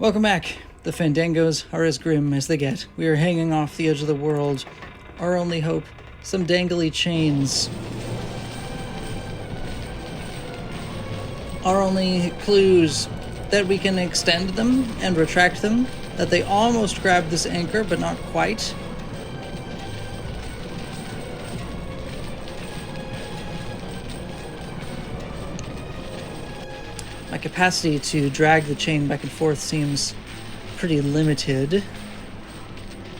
Welcome back. The Fandangos are as grim as they get. We are hanging off the edge of the world. Our only hope, some dangly chains. Our only clues that we can extend them and retract them, that they almost grabbed this anchor, but not quite. My capacity to drag the chain back and forth seems pretty limited.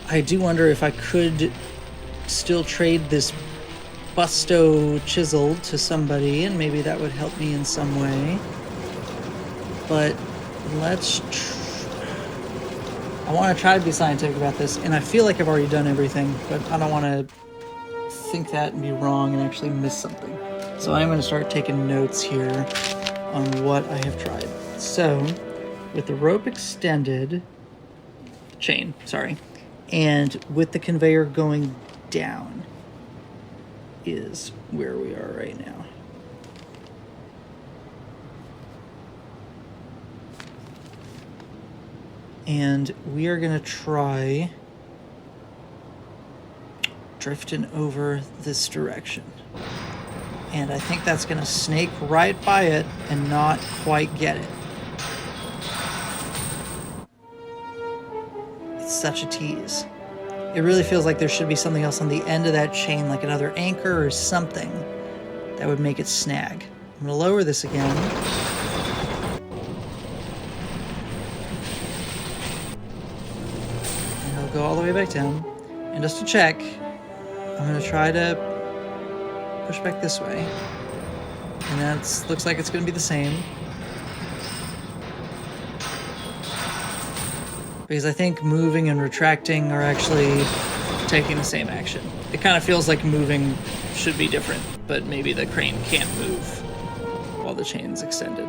I do wonder if I could still trade this busto chisel to somebody, and maybe that would help me in some way. But I want to try to be scientific about this, and I feel like I've already done everything, but I don't want to think that and be wrong and actually miss something. So I'm going to start taking notes here on what I have tried. So, with the rope extended, chain, sorry, and with the conveyor going down is where we are right now. And we are gonna try drifting over this direction. And I think that's gonna snake right by it and not quite get it. It's such a tease. It really feels like there should be something else on the end of that chain, like another anchor or something that would make it snag. I'm gonna lower this again. And I'll go all the way back down. And just to check, I'm gonna try to push back this way. And that looks like it's gonna be the same. Because I think moving and retracting are actually taking the same action. It kind of feels like moving should be different, but maybe the crane can't move while the chain's extended.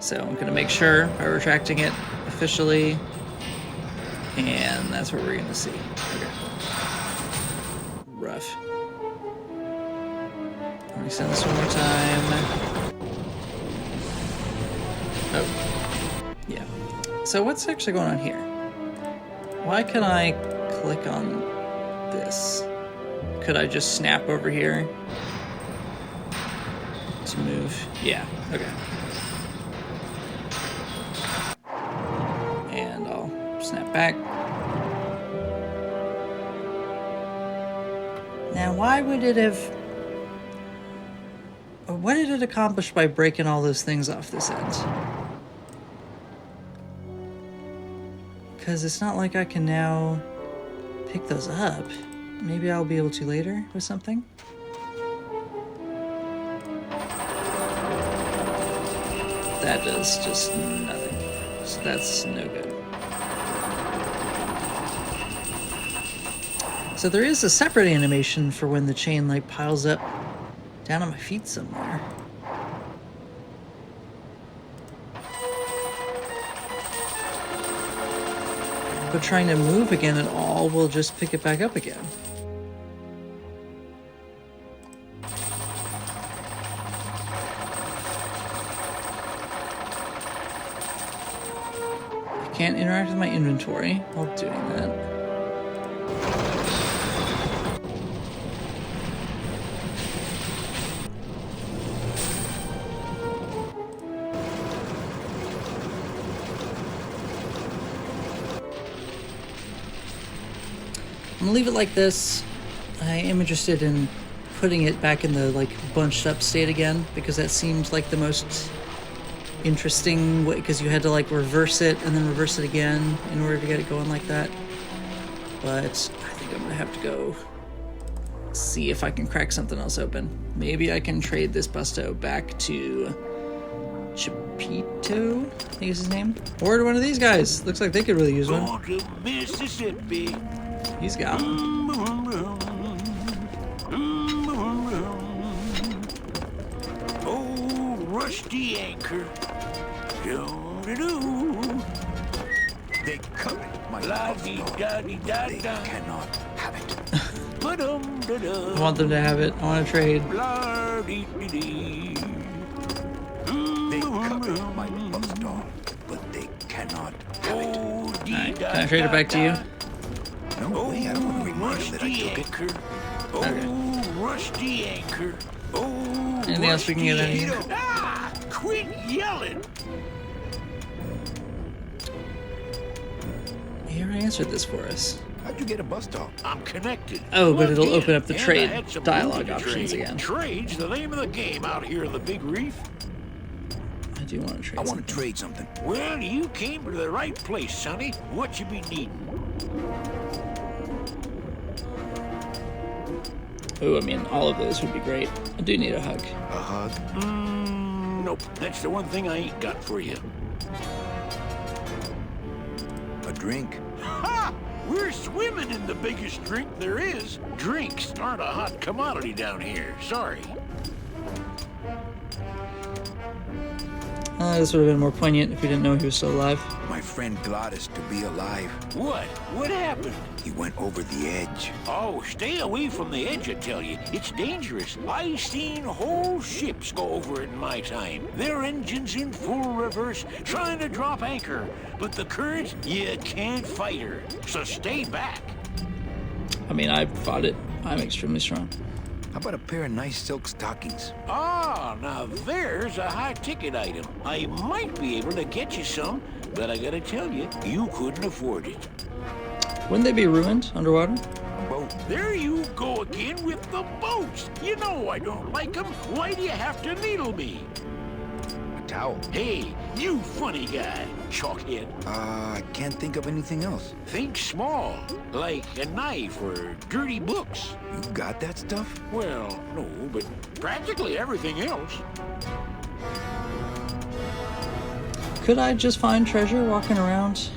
So I'm gonna make sure by retracting it officially, and that's what we're gonna see. Okay. Rough. Let me extend this one more time. Oh, yeah. So what's actually going on here? Why can I click on this? Could I just snap over here to move? Yeah, okay. And I'll snap back. Now, why would it have... What did it accomplish by breaking all those things off this end? Because it's not like I can now pick those up. Maybe I'll be able to later with something. That does just nothing. So that's no good. So there is a separate animation for when the chain like piles up down on my feet somewhere. But trying to move again at all will just pick it back up again. I can't interact with my inventory while doing that. I'm gonna leave it like this. I am interested in putting it back in the like bunched up state again, because that seems like the most interesting way, because you had to like reverse it and then reverse it again in order to get it going like that. But I think I'm gonna have to go see if I can crack something else open. Maybe I can trade this busto back to Chipito, I think is his name, or to one of these guys. Looks like they could really use one. Mississippi. He's got one. Oh, rusty anchor. Do-do-do. They covet my La-dee-da-dee-da-da. They cannot have it. Ba-dum-da-da. I want them to have it. I want to trade. La-dee-dee-dee. They covet my bus dog, but they cannot have Can I trade it back to you? No way, I don't want to remind him that I Rusty took it. anchor. Oh, rusty anchor. Oh, Anything else we can get out of here? Ah, quit yelling. He already answered this for us. How'd you get a bus stop? I'm connected. Oh, but Plugged it'll in, open up the and trade I had some dialogue moving to options trade. again. Trade's the name of the game out here in the Big Reef. I do want to trade I want something. to trade something. Well, you came to the right place, Sonny. What you be needing? Oh, I mean, all of those would be great. I do need a hug. A hug? Nope. That's the one thing I ain't got for you. A drink? Ha! We're swimming in the biggest drink there is. Drinks aren't a hot commodity down here. Sorry. This would have been more poignant if we didn't know he was still alive. My friend Gladys to be alive. What? What happened? He went over the edge. Oh, stay away from the edge, I tell you. It's dangerous. I seen whole ships go over it in my time. Their engines in full reverse, trying to drop anchor. But the current, you can't fight her. So stay back. I mean, I fought it. I'm extremely strong. How about a pair of nice silk stockings? Ah, now there's a high-ticket item. I might be able to get you some, but I gotta tell you, you couldn't afford it. Wouldn't they be ruined underwater? A boat. There you go again with the boats. You know I don't like them. Why do you have to needle me? A towel. Hey, you funny guy, chalkhead. I can't think of anything else. Think small, like a knife or dirty books. You got that stuff? Well, no, but practically everything else. Could I just find treasure walking around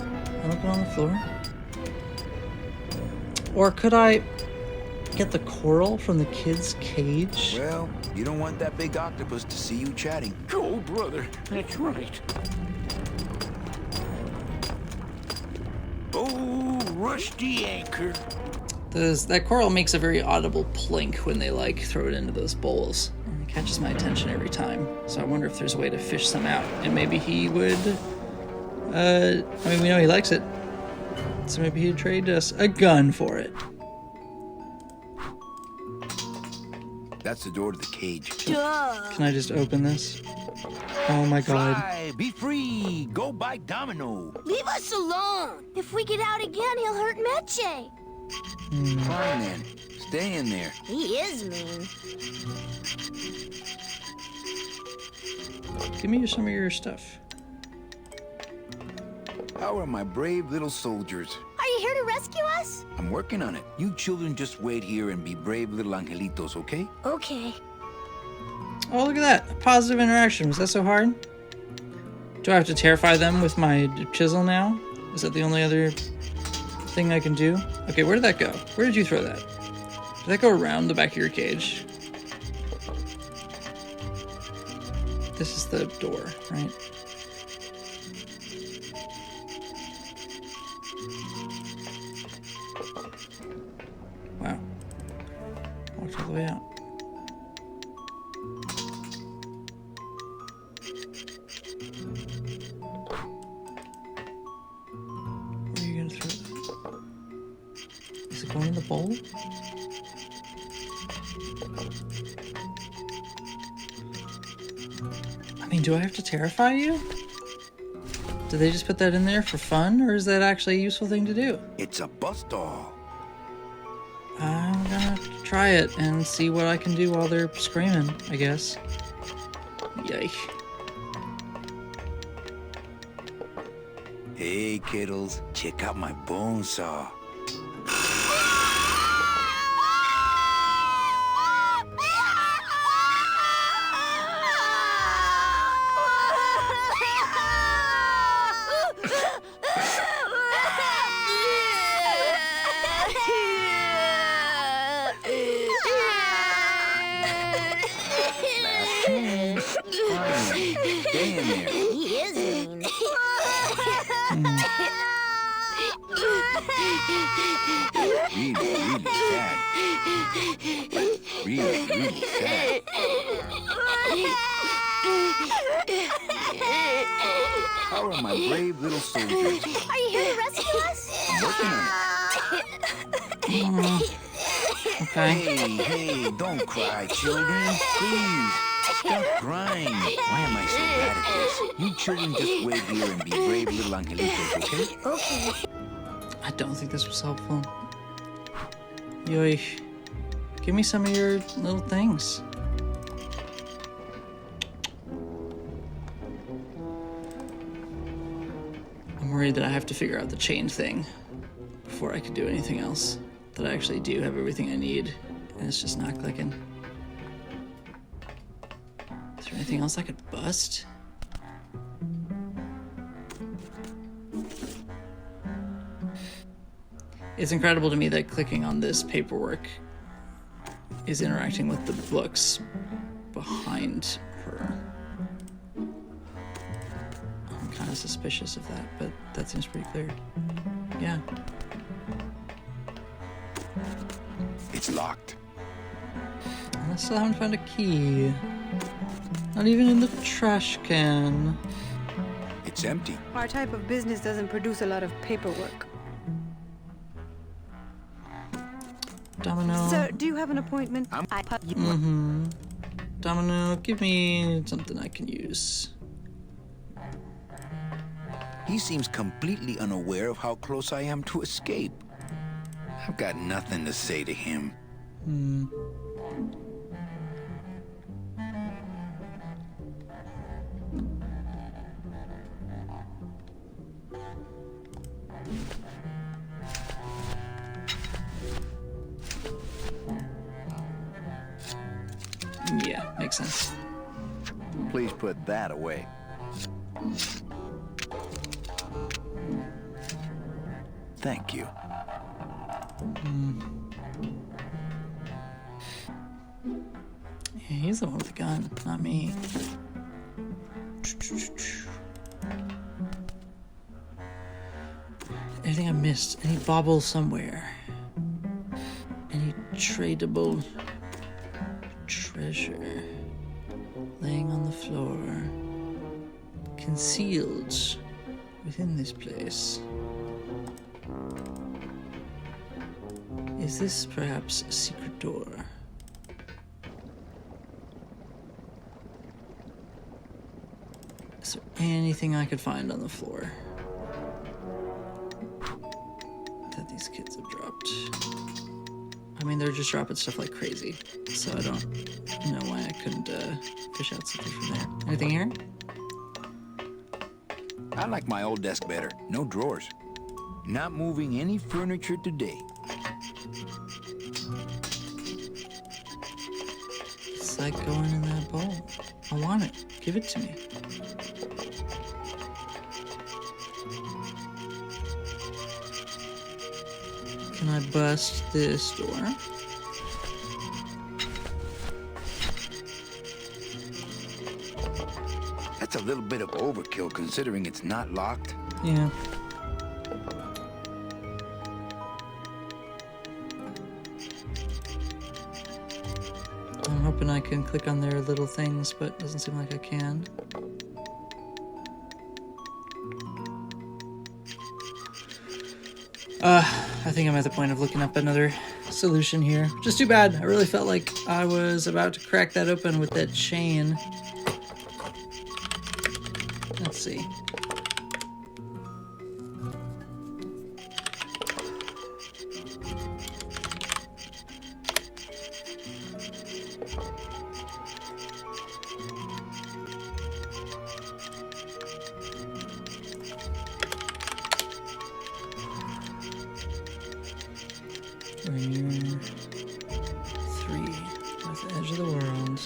and open on the floor? Or could I get the coral from the kid's cage? Well, you don't want that big octopus to see you chatting. Oh, brother, that's right. Oh, rusty anchor. That coral makes a very audible plink when they like throw it into those bowls. And it catches my attention every time. So I wonder if there's a way to fish some out. And maybe he would. I mean, we know he likes it. So maybe he'd trade us a gun for it. That's the door to the cage. Can I just open this? Oh my god. Fly, be free, go buy domino. Leave us alone! If we get out again, he'll hurt Meche. Fine then, stay in there. He is mean. Give me some of your stuff. How are my brave little soldiers? Are you here to rescue us? I'm working on it. You children just wait here and be brave little angelitos, okay? Okay. Oh, look at that. Positive interaction. Was that so hard? Do I have to terrify them with my chisel now? Is that the only other thing I can do? Okay, where did that go? Where did you throw that? Did that go around the back of your cage? This is the door, right? Wow. Walked all the way out. Where are you gonna throw that? Is it going in the bowl? I mean, do I have to terrify you? Did they just put that in there for fun, or is that actually a useful thing to do? It's a bus doll. I'm gonna try it and see what I can do while they're screaming, I guess. Yay. Hey, kiddos, check out my bone saw. Stay in there. He is mean. Really, really sad. Really, really sad. How are my brave little soldiers? Are you here to rescue us? I'm working on it. Okay. Hey, don't cry, children. Please, stop crying. Why am I so bad at this? You children just wait here and be brave little angelitos, okay? Okay. I don't think this was helpful. Yoish. Give me some of your little things. I'm worried that I have to figure out the chain thing before I can do anything else. That I actually do have everything I need, and it's just not clicking. Is there anything else I could bust? It's incredible to me that clicking on this paperwork is interacting with the books behind her. I'm kind of suspicious of that, but that seems pretty clear. Yeah. It's locked. I still haven't found a key. Not even in the trash can. It's empty. Our type of business doesn't produce a lot of paperwork. Domino. Sir, do you have an appointment? Domino, give me something I can use. He seems completely unaware of how close I am to escape. I've got nothing to say to him. Yeah, makes sense. Please put that away. Thank you. Yeah, he's the one with the gun, not me. Anything I missed? Any baubles somewhere? Any tradable treasure laying on the floor, concealed within this place? Is this perhaps a secret door? Is there anything I could find on the floor that these kids have dropped? I mean, they're just dropping stuff like crazy, so I don't know why I couldn't fish out something from there. Anything here? I like my old desk better. No drawers. Not moving any furniture today. It's like going in that bowl. I want it. Give it to me. Can I bust this door? That's a little bit of overkill considering it's not locked. Yeah. I'm hoping I can click on their little things, but it doesn't seem like I can. I think I'm at the point of looking up another solution here. Just too bad. I really felt like I was about to crack that open with that chain. Let's see. We're near 3 at the edge of the world.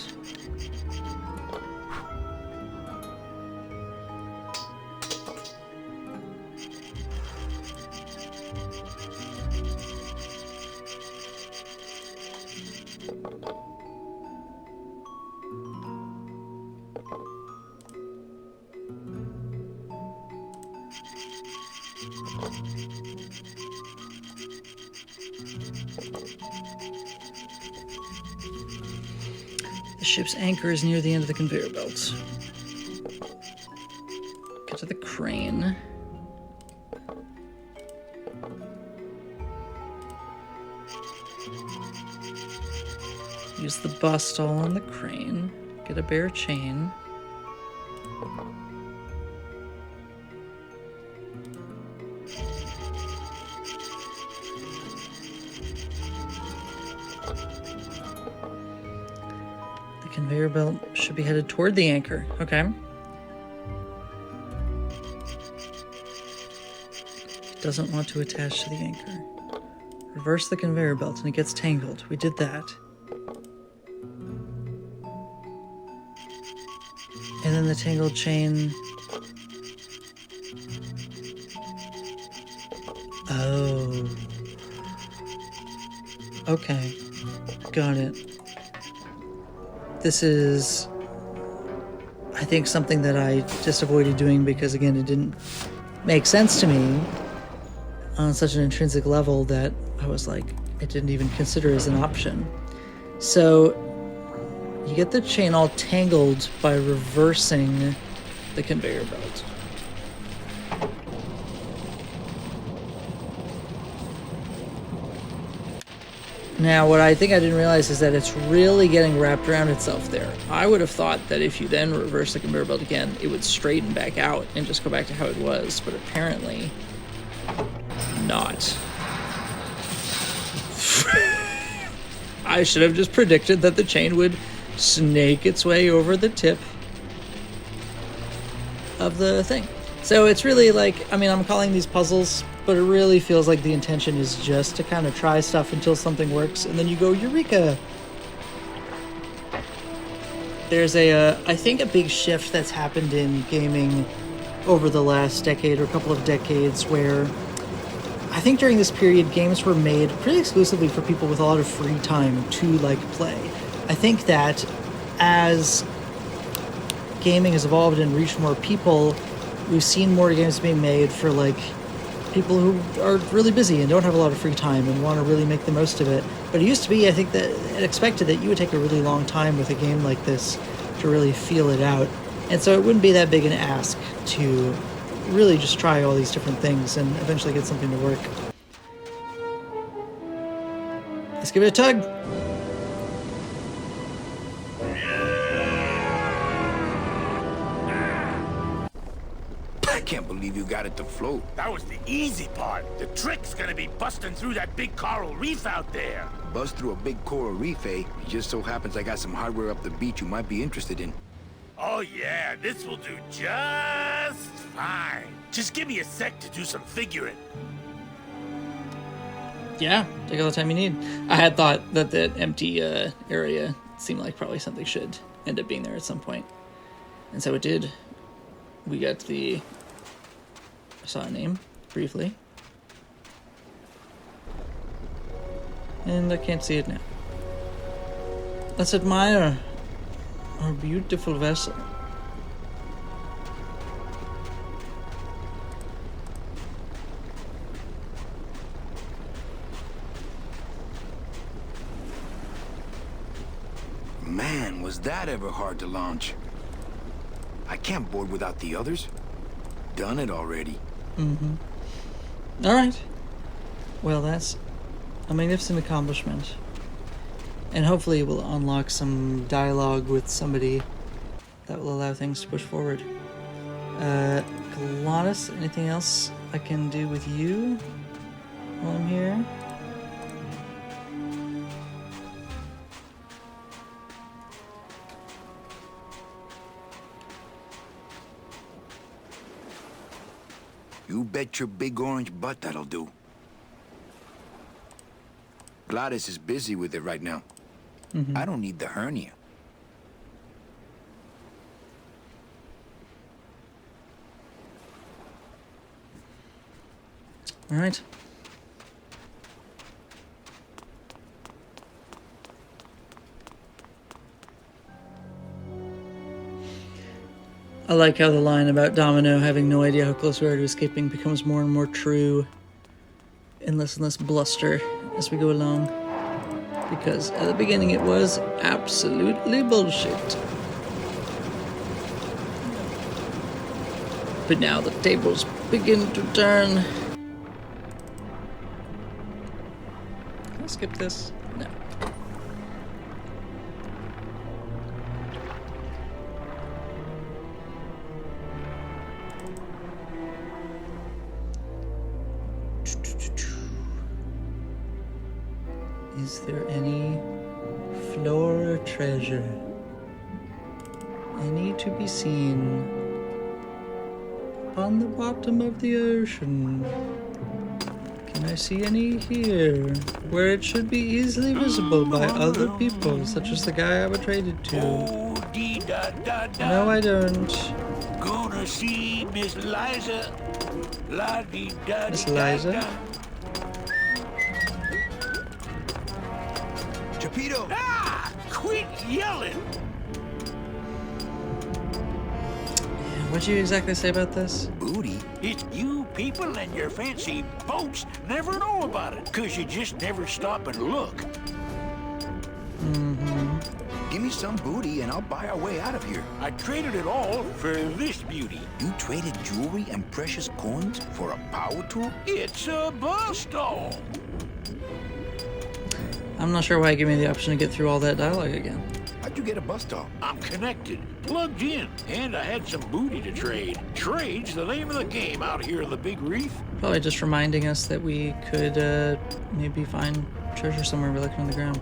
The ship's anchor is near the end of the conveyor belt. Get to the crane. Use the bust all on the crane. Get a bare chain. The conveyor belt should be headed toward the anchor. Okay. Doesn't want to attach to the anchor. Reverse the conveyor belt and it gets tangled. We did that. And then the tangled chain. Oh. Okay. Got it. This is, I think, something that I just avoided doing because, again, it didn't make sense to me on such an intrinsic level that I was like, it didn't even consider as an option. So you get the chain all tangled by reversing the conveyor belt. Now, what I think I didn't realize is that it's really getting wrapped around itself there. I would have thought that if you then reverse the conveyor belt again, it would straighten back out and just go back to how it was, but apparently not. I should have just predicted that the chain would snake its way over the tip of the thing. So it's really like, I mean, I'm calling these puzzles, but it really feels like the intention is just to kind of try stuff until something works, and then you go, Eureka! There's I think a big shift that's happened in gaming over the last decade or a couple of decades where I think during this period, games were made pretty exclusively for people with a lot of free time to, like, play. I think that as gaming has evolved and reached more people, we've seen more games being made for, like, people who are really busy and don't have a lot of free time and want to really make the most of it. But it used to be, I think, that it expected that you would take a really long time with a game like this to really feel it out. And so it wouldn't be that big an ask to really just try all these different things and eventually get something to work. Let's give it a tug. I can't believe you got it to float. That was the easy part. The trick's gonna be busting through that big coral reef out there. Bust through a big coral reef, eh? It just so happens I got some hardware up the beach you might be interested in. Oh yeah, this will do just fine. Just give me a sec to do some figuring. Yeah, take all the time you need. I had thought that that empty area seemed like probably something should end up being there at some point. And so it did. We got I saw a name, briefly. And I can't see it now. Let's admire our beautiful vessel. Man, was that ever hard to launch. I can't board without the others. Done it already. All right. Well, that's a magnificent accomplishment. And hopefully it will unlock some dialogue with somebody that will allow things to push forward. Galanis, anything else I can do with you while I'm here? You bet your big orange butt that'll do. Gladys is busy with it right now. I don't need the hernia. All right. I like how the line about Domino having no idea how close we are to escaping becomes more and more true and less bluster as we go along. Because at the beginning it was absolutely bullshit. But now the tables begin to turn. Can I skip this? No. Is there any floor treasure? Any to be seen on the bottom of the ocean? Can I see any here, where it should be easily visible by other people, such as the guy I betrayed it to? Oh, dee da da da. No, I don't. Gonna see Miss Liza. La dee da Miss dee da Liza? da. Chapito! Ah! Quit yelling! What'd you exactly say about this? Booty? It's you people and your fancy boats never know about it, 'cause you just never stop and look. Give me some booty and I'll buy our way out of here. I traded it all for this beauty. You traded jewelry and precious coins for a power tool? It's a bus doll. I'm not sure why you gave me the option to get through all that dialogue again. How'd you get a bus doll? I'm connected, plugged in, and I had some booty to trade. Trade's the name of the game out here in the Big Reef. Probably just reminding us that we could maybe find treasure somewhere we're looking on the ground.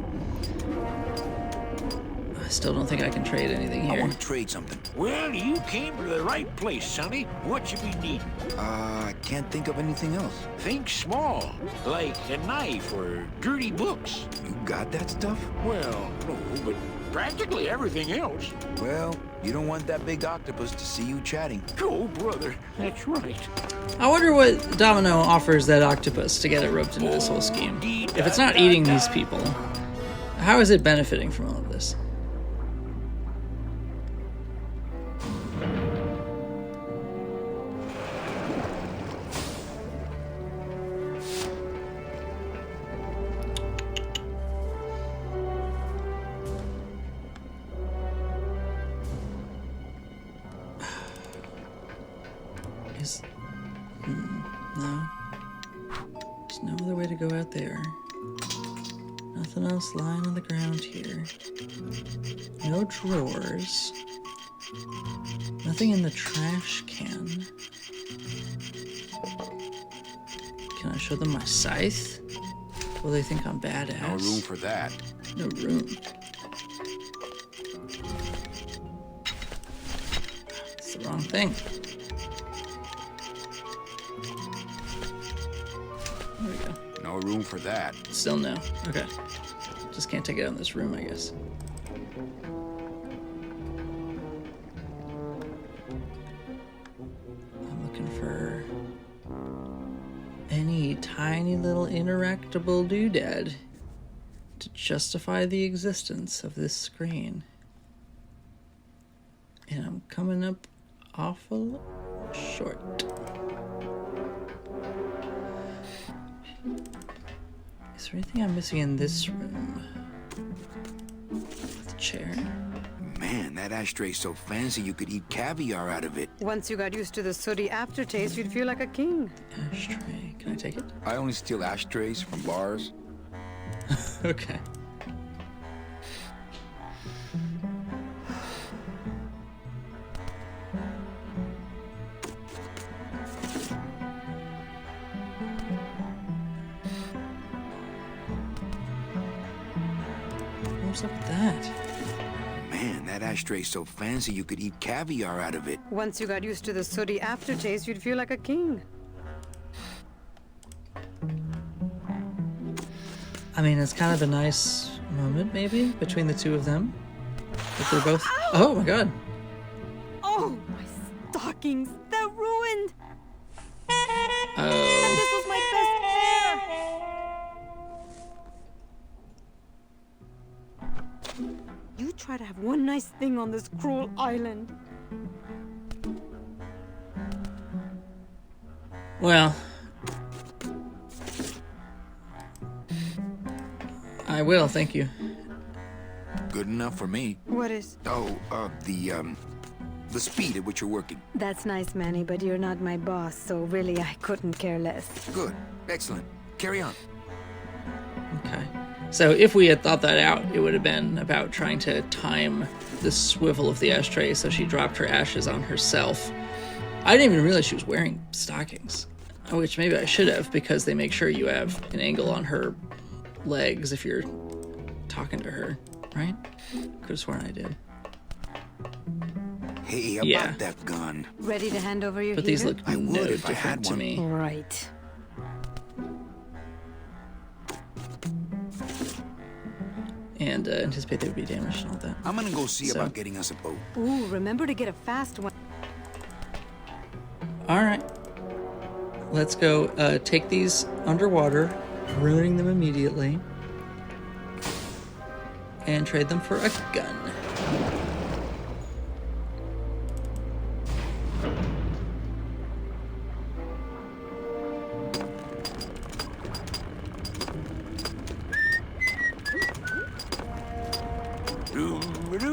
I still don't think I can trade anything I here. want to trade something. Well, you came to the right place, sonny. What you be needing? I can't think of anything else. Think small, like a knife or dirty books. You got that stuff? Well, no, but practically everything else. Well, you don't want that big octopus to see you chatting. Oh, brother, that's right. I wonder what Domino offers that octopus to get it roped into this whole scheme. If it's not eating these people, how is it benefiting from all of this? No. There's no other way to go out there. Nothing else lying on the ground here. No drawers. Nothing in the trash can. Can I show them my scythe? Will they think I'm badass? No room for that. No room. It's the wrong thing. There we go. No room for that. Still no. Okay. Just can't take it out in this room, I guess. I'm looking for any tiny little interactable doodad to justify the existence of this screen. And I'm coming up awful short. Is there anything I'm missing in this room? The chair? Man, that ashtray's so fancy you could eat caviar out of it. Once you got used to the sooty aftertaste, you'd feel like a king. Ashtray. Can I take it? I only steal ashtrays from bars. Okay. What's up with that? Man, that ashtray's so fancy you could eat caviar out of it. Once you got used to the sooty aftertaste, you'd feel like a king. I mean, it's kind of a nice moment, maybe, between the two of them. If they're both... Oh, my God. Oh, my stockings! They're ruined! Oh. And this was my best pair! You try to have one nice thing on this cruel island. Well... I will, thank you. Good enough for me. What is? Oh, the the speed at which you're working. That's nice, Manny, but you're not my boss, so really I couldn't care less. Good. Excellent. Carry on. Okay. So if we had thought that out, it would have been about trying to time the swivel of the ashtray so she dropped her ashes on herself. I didn't even realize she was wearing stockings, which maybe I should have, because they make sure you have an angle on her legs if you're talking to her, right? Could have sworn I did. Hey, about Yeah. that gun. Ready to hand over your But heater? these look I no would if I different had to one. me. Right. And anticipate they would be damaged and all that. I'm gonna go see So- about getting us a boat. Ooh, remember to get a fast one. All right. Let's go take these underwater, ruining them immediately, and trade them for a gun.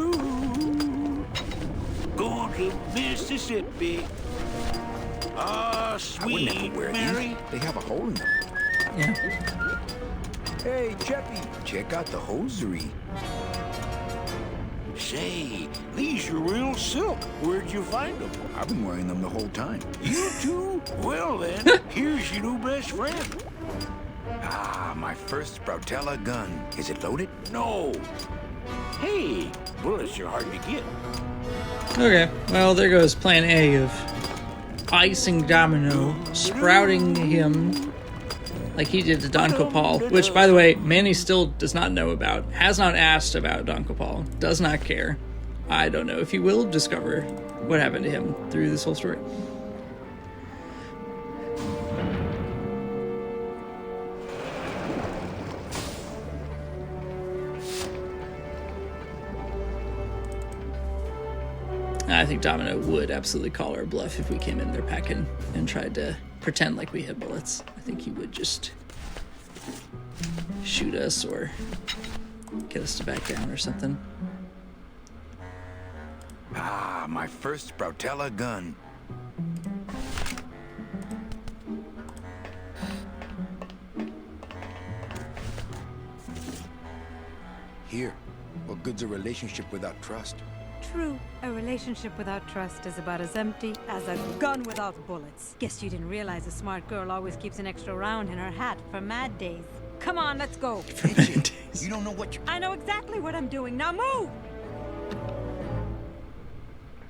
Doo-doo. Going to Mississippi. Ah, I wouldn't sweet have to wear Mary. these. They have a hole in them. Yeah. Hey, Cheppy, check out the hosiery. Say, these are real silk. Where'd you find them? I've been wearing them the whole time. You too? Well then, here's your new best friend. Ah, my first Sproutella gun. Is it loaded? No. Hey, bullets are hard to get. Okay. Well, there goes plan A of icing Domino, sprouting him like he did to Don Copal, which, by the way, Manny still does not know about, has not asked about Don Copal, does not care. I don't know if he will discover what happened to him through this whole story. I think Domino would absolutely call our bluff if we came in there packing and tried to pretend like we had bullets. I think he would just shoot us or get us to back down or something. Ah, my first Sproutella gun. Here, what good's a relationship without trust? True. A relationship without trust is about as empty as a gun without bullets. Guess you didn't realize a smart girl always keeps an extra round in her hat for mad days. Come on, let's go. You don't know what you... I know exactly what I'm doing. Now move!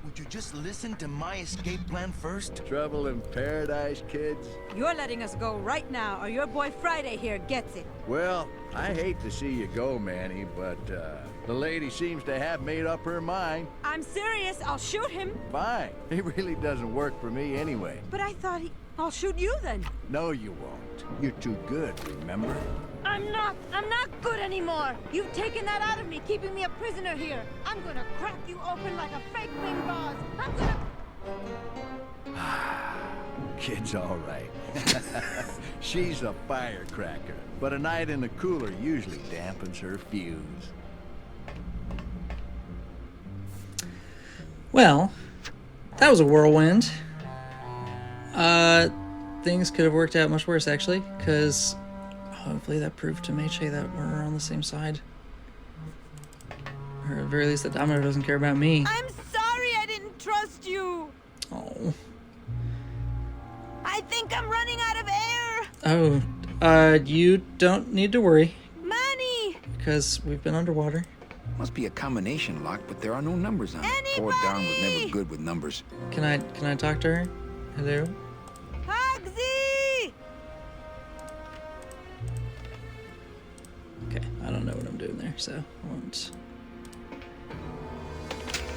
Would you just listen to my escape plan first? Trouble in paradise, kids? You're letting us go right now, or your boy Friday here gets it. Well, I hate to see you go, Manny, but the lady seems to have made up her mind. I'm serious. I'll shoot him. Fine. It really doesn't work for me anyway. But I thought I'll shoot you then. No, you won't. You're too good, remember? I'm not good anymore. You've taken that out of me, keeping me a prisoner here. I'm gonna crack you open like a fake wing vase. I'm gonna... Kid's all right. She's a firecracker, but a night in the cooler usually dampens her fuse. Well, that was a whirlwind. Things could have worked out much worse, actually, because hopefully that proved to Meche that we're on the same side. Or at the very least that Domino doesn't care about me. I'm sorry I didn't trust you. Oh. I think I'm running out of air. Oh, you don't need to worry, Manny! because we've been underwater. Must be a combination lock, but there are no numbers on it. Poor Don was never good with numbers. Can I talk to her? Hello? Hugsy! Okay, I don't know what I'm doing there, so I won't.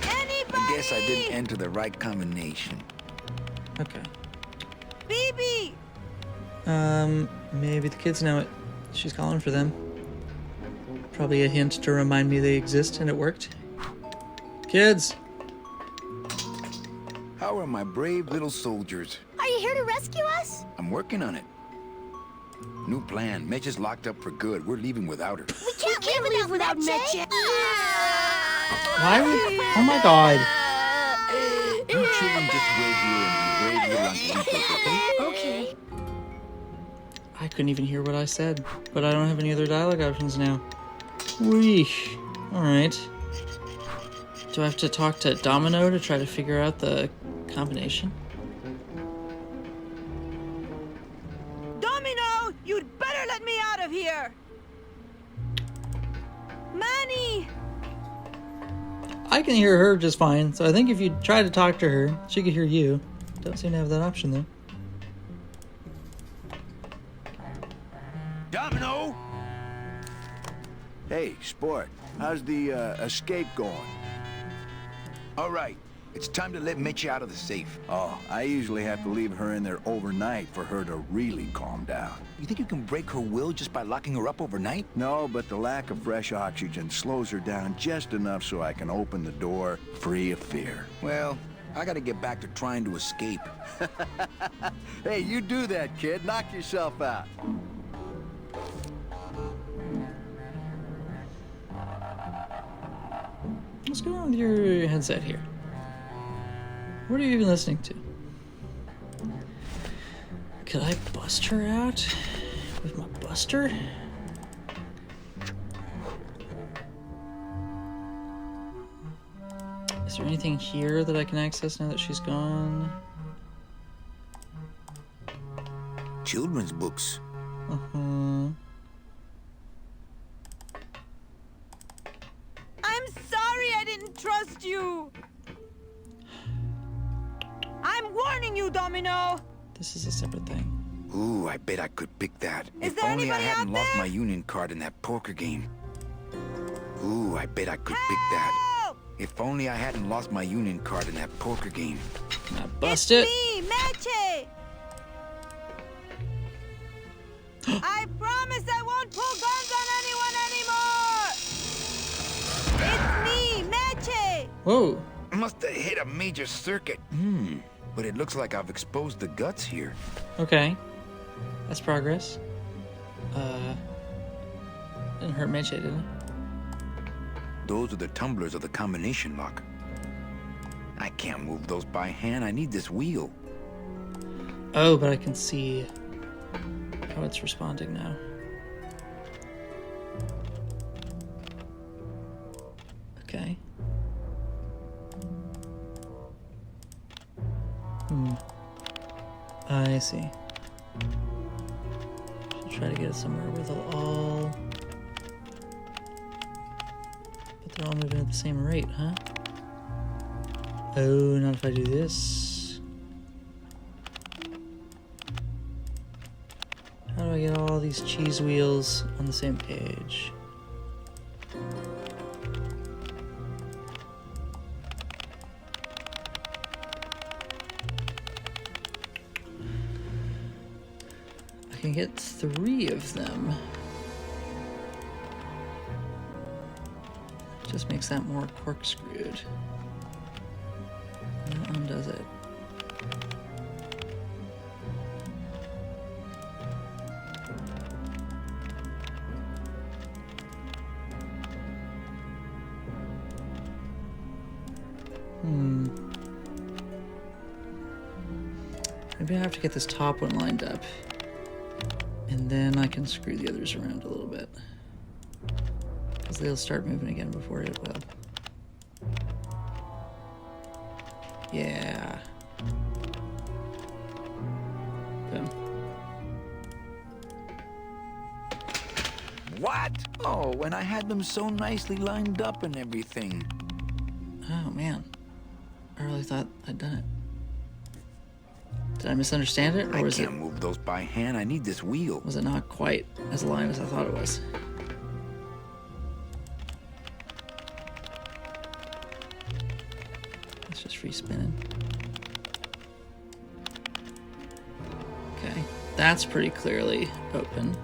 Anybody! I guess I didn't enter the right combination. Okay. BB! Maybe the kids know it. She's calling for them. Probably a hint to remind me they exist, and it worked. Kids! How are my brave little soldiers? Are you here to rescue us? I'm working on it. New plan. Meche's locked up for good. We're leaving without her. We can't leave without Meche. Why would... Oh my god. children just wait here and be brave little angelitos, okay? Okay. I couldn't even hear what I said, but I don't have any other dialogue options now. Weesh. Alright. Do I have to talk to Domino to try to figure out the combination? Domino, you'd better let me out of here. Manny! I can hear her just fine, so I think if you try to talk to her, she could hear you. Don't seem to have that option though. Domino! Hey, sport. How's the escape going? All right, it's time to let Meche out of the safe. Oh, I usually have to leave her in there overnight for her to really calm down. You think you can break her will just by locking her up overnight? No, but the lack of fresh oxygen slows her down just enough so I can open the door free of fear. Well, I gotta get back to trying to escape. Hey, you do that, kid. Knock yourself out. What's going on with your headset here? What are you even listening to? Could I bust her out with my buster? Is there anything here that I can access now that she's gone? Children's books. Uh-huh. I'm sorry I didn't trust you. I'm warning you, Domino. This is a separate thing. Ooh, I bet I could pick that. Is If there only I anybody out hadn't lost there? my union card in that poker game. Ooh, I bet I could pick that. Help! If only I hadn't lost my union card in that poker game. Now bust it. Me, Meche. I promise I won't pull guns on anyone anymore. It's me, Meche. Whoa. Must have hit a major circuit. But it looks like I've exposed the guts here. Okay. That's progress. Didn't hurt Meche, did it? Those are the tumblers of the combination lock. I can't move those by hand. I need this wheel. Oh, but I can see how it's responding now. Okay. I see. Should try to get it somewhere where they'll all... But they're all moving at the same rate, huh? Oh, not if I do this. How do I get all these cheese wheels on the same page? I can get 3 of them. Just makes that more corkscrewed. That undoes it. Maybe I have to get this top one lined up. And then I can screw the others around a little bit. Because they'll start moving again before it will. Yeah. Boom. What? Oh, and I had them so nicely lined up and everything. Oh, man. I really thought I'd done it. Did I misunderstand it, or I was can't move those by hand. I need this wheel. it not quite as aligned as I thought it was? Let's just free spinning. Okay, that's pretty clearly open.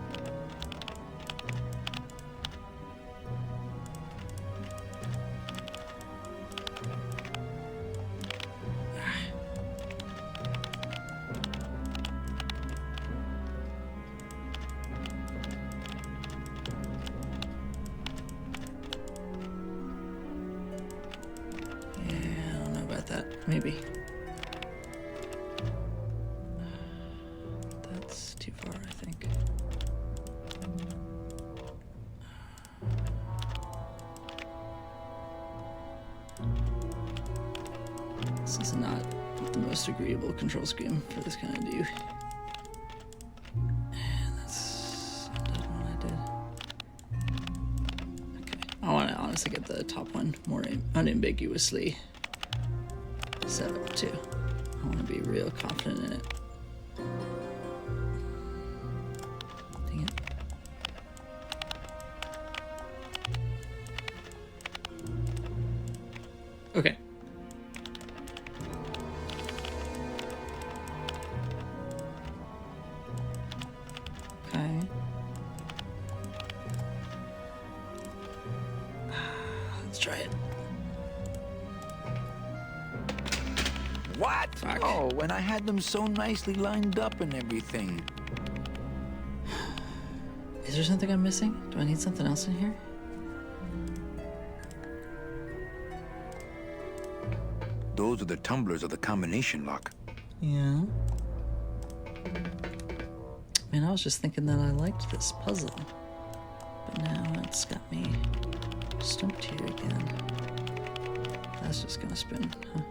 Maybe. This is not the most agreeable control scheme for this kind of dude. And that's that one I did. Okay, I want to honestly get the top one more unambiguously set up too. I want to be real confident in it. Dang it. Okay. Okay. Let's try it. What? Fuck. Oh, when I had them so nicely lined up and everything. Is there something I'm missing? Do I need something else in here? Those are the tumblers of the combination lock. Yeah. Man, I was just thinking that I liked this puzzle. But now it's got me stumped here again. That's just gonna spin, huh?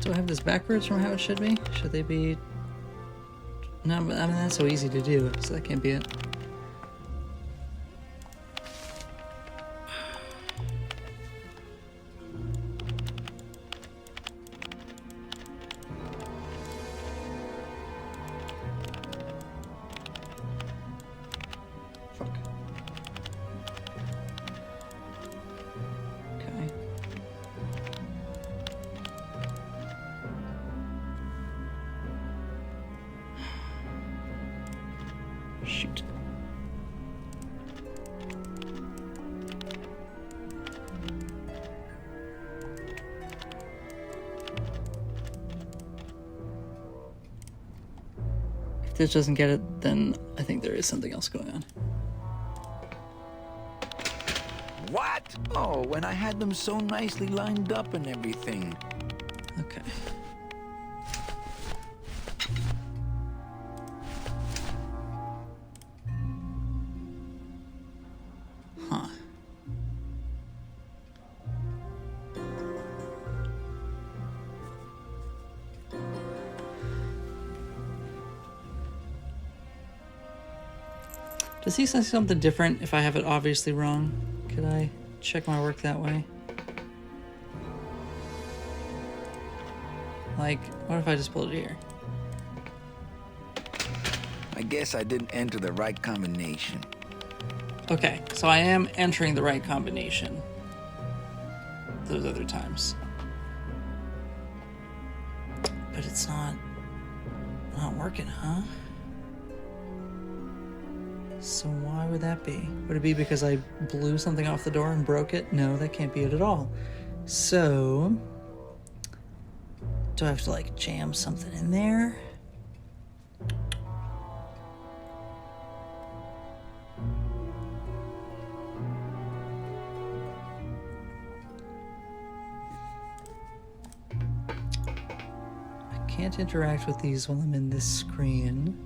Do I have this backwards from how it should be? Should they be... No, but I mean, that's so easy to do, so that can't be it. Fuck. Okay. Shoot. If this doesn't get it, then I think there is something else going on. What? Oh, when I had them so nicely lined up and everything. Okay. Huh. Does he say something different if I have it obviously wrong? Could I check my work that way? Like, what if I just pulled it here? I guess I didn't enter the right combination. Okay, so I am entering the right combination those other times. But it's not working, huh? So why would that be? Would it be because I blew something off the door and broke it? No, that can't be it at all. So, do I have to like jam something in there? I can't interact with these while I'm in this screen.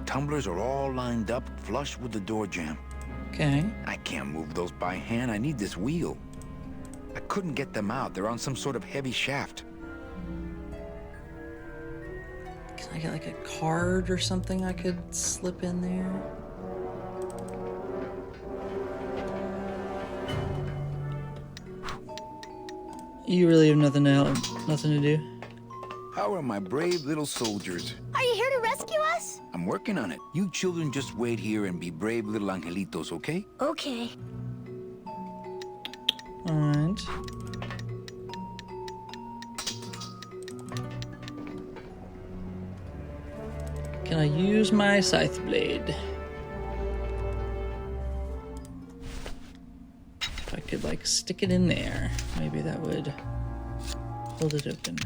Tumblers are all lined up flush with the door jamb. Okay. I can't move those by hand. I need this wheel. I couldn't get them out. They're on some sort of heavy shaft. Can I get like a card or something I could slip in there? You really have nothing to do? How are my brave little soldiers? Are you here to rescue us? I'm working on it. You children just wait here and be brave little angelitos, okay? Okay. Alright. Can I use my scythe blade? If I could, like, stick it in there, maybe that would hold it open.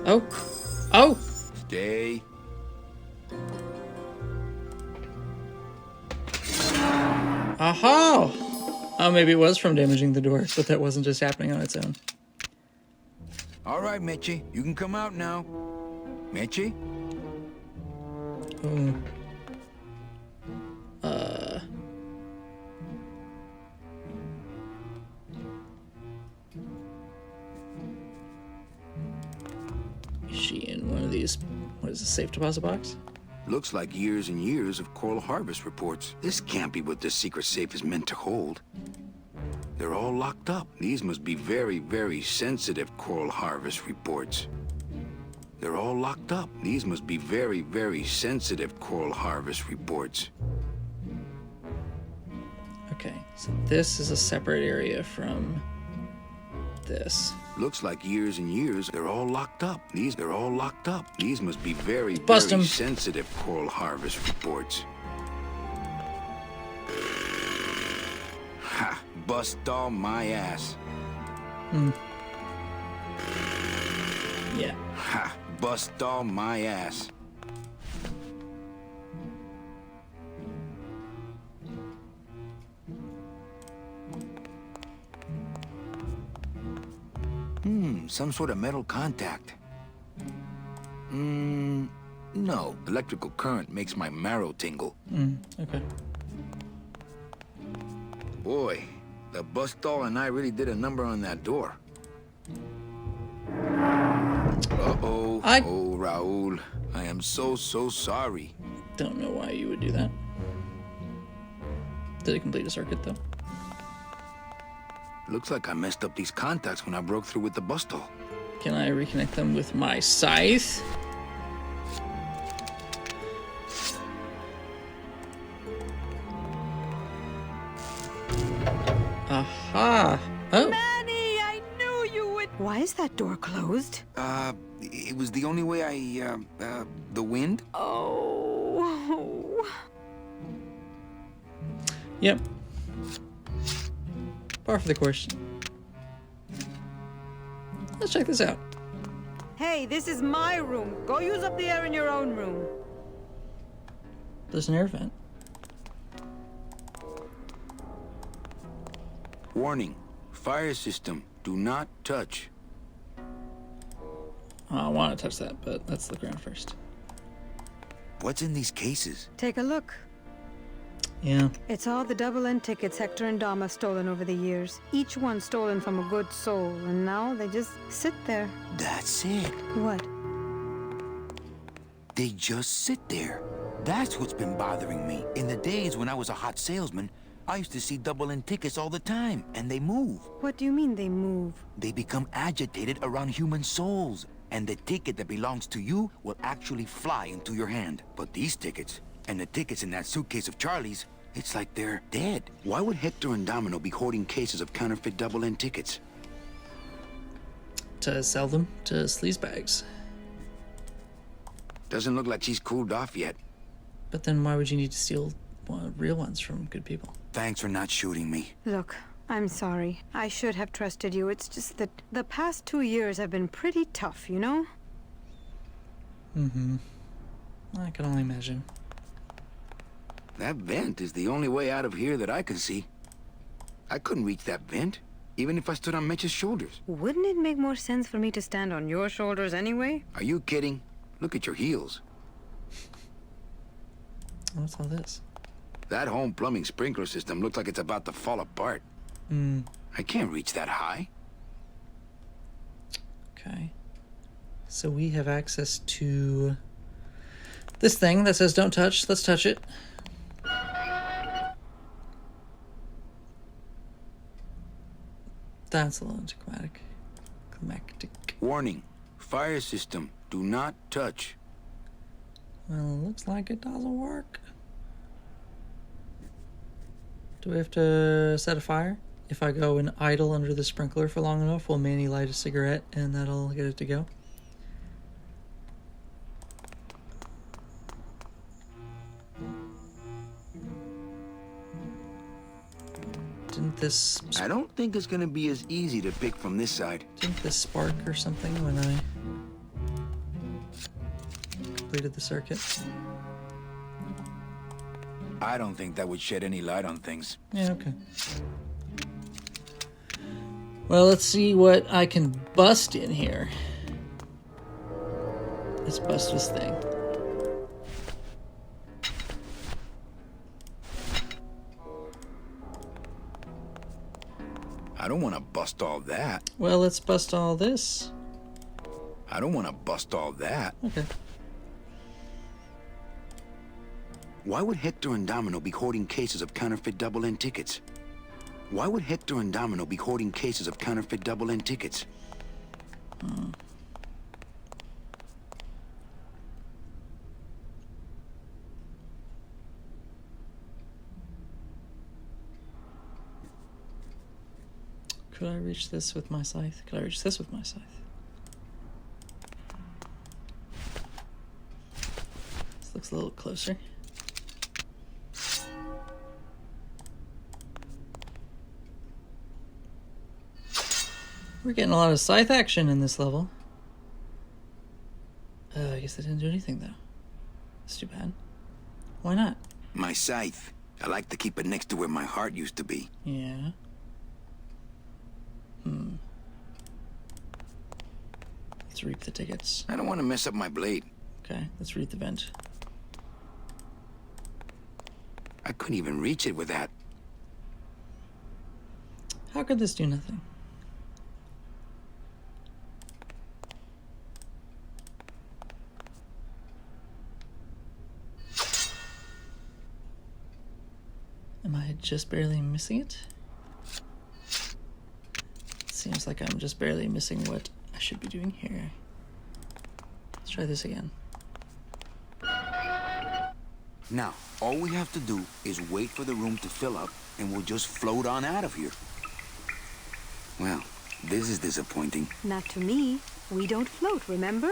Oh! Oh! Stay. Aha! Oh, maybe it was from damaging the door, but that wasn't just happening on its own. All right, Meche, you can come out now. Meche? Oh. Is she in one of these, what is this, safe deposit box? Looks like years and years of coral harvest reports. This can't be what this secret safe is meant to hold. They're all locked up. These must be very, very sensitive coral harvest reports. They're all locked up. These must be very, very sensitive coral harvest reports. Okay, so this is a separate area from this. Looks like years and years. They're all locked up. They're all locked up. These must be very, Bust very 'em. sensitive coral harvest reports. Ha! Bust all my ass. Yeah. Ha! Bust all my ass. Some sort of metal contact. No. Electrical current makes my marrow tingle. Okay. Boy, the Bustall and I really did a number on that door. Uh-oh. Oh, Raul. I am so sorry. Don't know why you would do that. Did it complete a circuit, though? Looks like I messed up these contacts when I broke through with the Bustall. Can I reconnect them with my scythe? Aha! Oh! Manny, I knew you would. Why is that door closed? It was the only way the wind? Oh. Yep. Par for the course. Let's check this out. Hey, this is my room. Go use up the air in your own room. There's an air vent. Warning. Fire system. Do not touch. I want to touch that, but let's look around first. What's in these cases? Take a look. Yeah. It's all the double-end tickets Hector and Dom have stolen over the years. Each one stolen from a good soul, and now they just sit there. That's it. What? They just sit there. That's what's been bothering me. In the days when I was a hot salesman, I used to see double-end tickets all the time, and they move. What do you mean they move? They become agitated around human souls, and the ticket that belongs to you will actually fly into your hand. But these tickets, and the tickets in that suitcase of Charlie's, it's like they're dead. Why would Hector and Domino be hoarding cases of counterfeit double-end tickets? To sell them to sleazebags. Doesn't look like she's cooled off yet. But then why would you need to steal real ones from good people? Thanks for not shooting me. Look, I'm sorry. I should have trusted you. It's just that the past 2 years have been pretty tough, you know? Mm-hmm. I can only imagine. That vent is the only way out of here that I can see. I couldn't reach that vent, even if I stood on Meche's shoulders. Wouldn't it make more sense for me to stand on your shoulders anyway? Are you kidding? Look at your heels. What's all this? That home plumbing sprinkler system looks like it's about to fall apart. I can't reach that high. Okay. So we have access to this thing that says don't touch. Let's touch it. That's a little anticlimactic. Climactic. Warning. Fire system. Do not touch. Well, it looks like it doesn't work. Do we have to set a fire? if I go and idle under the sprinkler for long enough, will Manny light a cigarette and that'll get it to go? Didn't this... I don't think it's gonna be as easy to pick from this side. Didn't this spark or something when I completed the circuit? I don't think that would shed any light on things. Yeah, okay. Well, let's see what I can bust in here. Let's bust this thing. I don't want to bust all that. Well, let's bust all this. I don't want to bust all that. Okay. Why would Hector and Domino be hoarding cases of counterfeit double-end tickets? Why would Hector and Domino be hoarding cases of counterfeit double-end tickets? Could I reach this with my scythe? Could I reach this with my scythe? This looks a little closer. We're getting a lot of scythe action in this level. I guess I didn't do anything, though. That's too bad. Why not? My scythe. I like to keep it next to where my heart used to be. Yeah. Let's reap the tickets. I don't want to mess up my blade. Okay, let's read the vent. I couldn't even reach it with that. How could this do nothing? Am I just barely missing it? Seems like I'm just barely missing what I should be doing here. Let's try this again. Now, all we have to do is wait for the room to fill up, and we'll just float on out of here. Well, this is disappointing. Not to me. We don't float, remember?